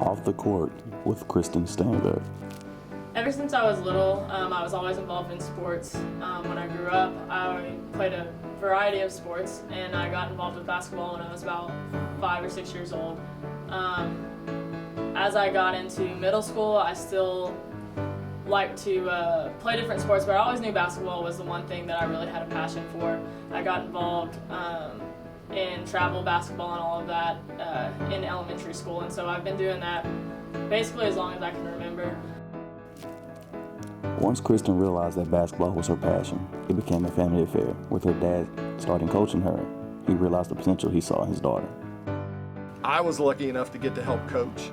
Off the court with Kristen Documentary. Ever since I was little, I was always involved in sports. When I grew up, I played a variety of sports, and I got involved with basketball when I was about 5 or 6 years old. As I got into middle school, I still liked to play different sports, but I always knew basketball was the one thing that I really had a passion for. I got involved in travel basketball and all of that in elementary school, and so I've been doing that basically as long as I can remember. Once Kristen realized that basketball was her passion, it became a family affair. With her dad starting coaching her, he realized the potential he saw in his daughter. I was lucky enough to get to help coach.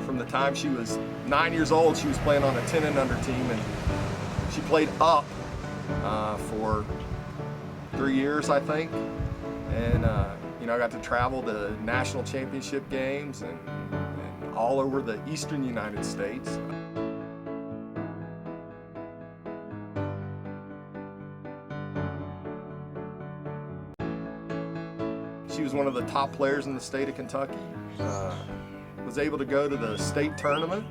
From the time she was 9 years old, she was playing on a 10 and under team, and she played up for 3 years, I think. And I got to travel to national championship games and all over the eastern United States. She was one of the top players in the state of Kentucky. Was able to go to the state tournament,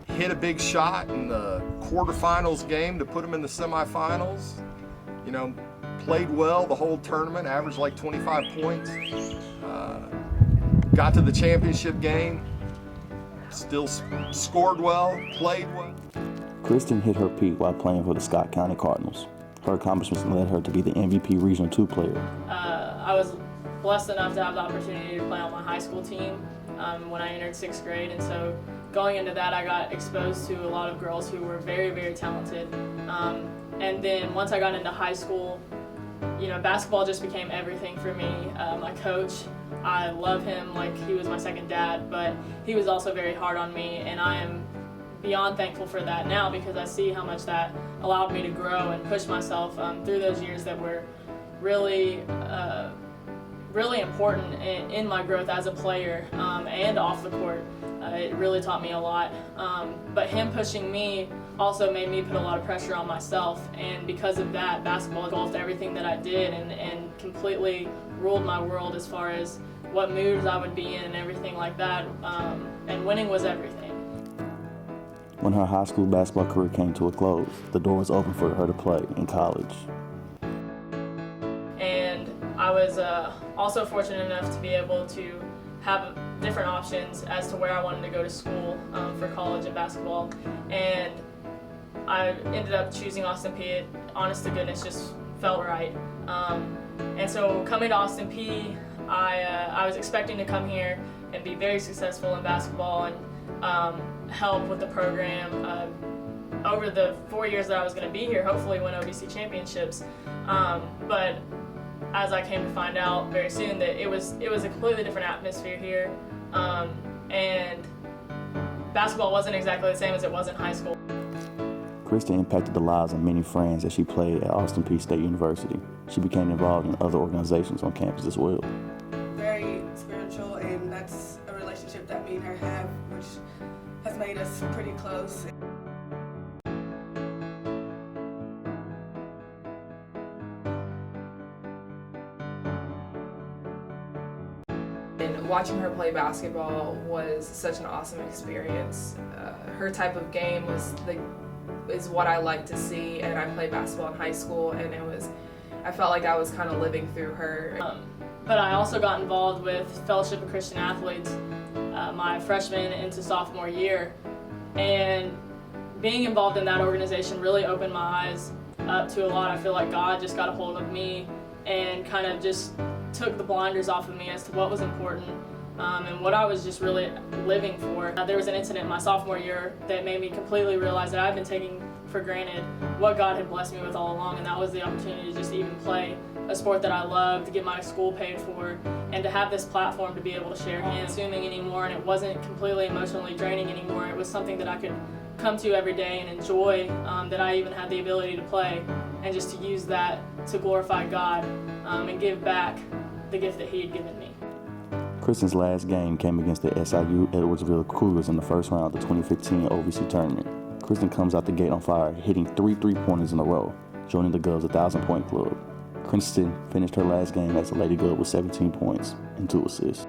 hit a big shot in the quarterfinals game to put them in the semifinals. Played well the whole tournament, averaged like 25 points. Got to the championship game, still scored well, played well. Kristen hit her peak while playing for the Scott County Cardinals. Her accomplishments led her to be the MVP Regional 2 player. I was blessed enough to have the opportunity to play on my high school team when I entered 6th grade, and so going into that I got exposed to a lot of girls who were very, very talented. And then once I got into high school, basketball just became everything for me. My coach, I love him like he was my second dad, but he was also very hard on me, and I am beyond thankful for that now because I see how much that allowed me to grow and push myself through those years that were really important in my growth as a player and off the court. It really taught me a lot. But him pushing me also made me put a lot of pressure on myself, and because of that, basketball engulfed everything that I did and completely ruled my world as far as what moods I would be in and everything like that. And winning was everything. When her high school basketball career came to a close, the door was open for her to play in college. And I was also fortunate enough to be able to have different options as to where I wanted to go to school for college and basketball. And I ended up choosing Austin Peay. Honest to goodness, just felt right. And so coming to Austin Peay, I was expecting to come here and be very successful in basketball and help with the program over the 4 years that I was going to be here, hopefully win OVC championships. But as I came to find out very soon that it was a completely different atmosphere here, and basketball wasn't exactly the same as it was in high school. Kristen impacted the lives of many friends as she played at Austin Peay State University. She became involved in other organizations on campus as well. Very spiritual, and that's a relationship that me and her have, which has made us pretty close. And watching her play basketball was such an awesome experience. Her type of game is what I like to see, and I played basketball in high school, and I felt like I was kind of living through her. But I also got involved with Fellowship of Christian Athletes my freshman into sophomore year, and being involved in that organization really opened my eyes up to a lot. I feel like God just got a hold of me and kind of just took the blinders off of me as to what was important and what I was just really living for. There was an incident my sophomore year that made me completely realize that I've been taking for granted what God had blessed me with all along, and that was the opportunity to just even play a sport that I love, to get my school paid for, and to have this platform to be able to share Him. Consuming anymore, and it wasn't completely emotionally draining anymore. It was something that I could come to every day and enjoy, that I even had the ability to play, and just to use that to glorify God and give back the gift that He had given me. Kristen's last game came against the SIU Edwardsville Cougars in the first round of the 2015 OVC tournament. Kristen comes out the gate on fire, hitting 3 3-pointers in a row, joining the Govs' 1,000-point club. Kristen finished her last game as a Lady Gov with 17 points and 2 assists.